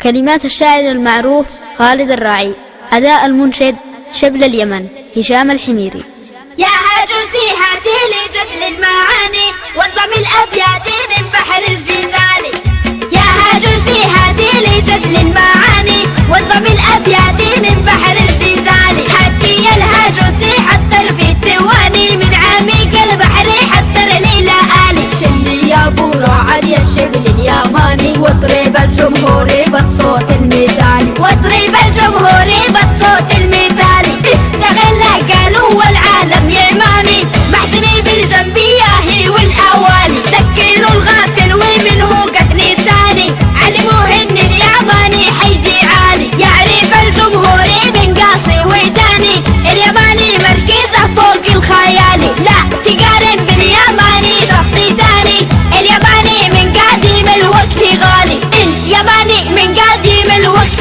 كلمات الشاعر المعروف خالد الراعي. أداء المنشد شبل اليمن هشام الحميري. يا هاجسي هاتي لي جزل المعاني وانضم الأبيات من بحر الجزال. يا هاجسي هاتي لي جزل المعاني وانضم الأبيات من بحر الجزال. هاتي يا الهاجسي حضر في الثواني من عميق البحر حضر لي لآلي. شلي يا ابو راعد يا الشبل اليماني واضرب الجمهوري بالصوت المثالي. واضرب الجمهوري بالصوت المثالي. استغل قالوا والعالم يماني محزني بالجنبية والأوالي. ذكروا الغافل ومنه قد نساني علموه ان اليماني حيدي عالي. يعرف الجمهوري من قاصي وداني اليماني مركزه فوق الخيالي. لا تقارن باليماني شخصي ثاني اليماني من قديم الوقت غالي. اليماني من قديم الوقت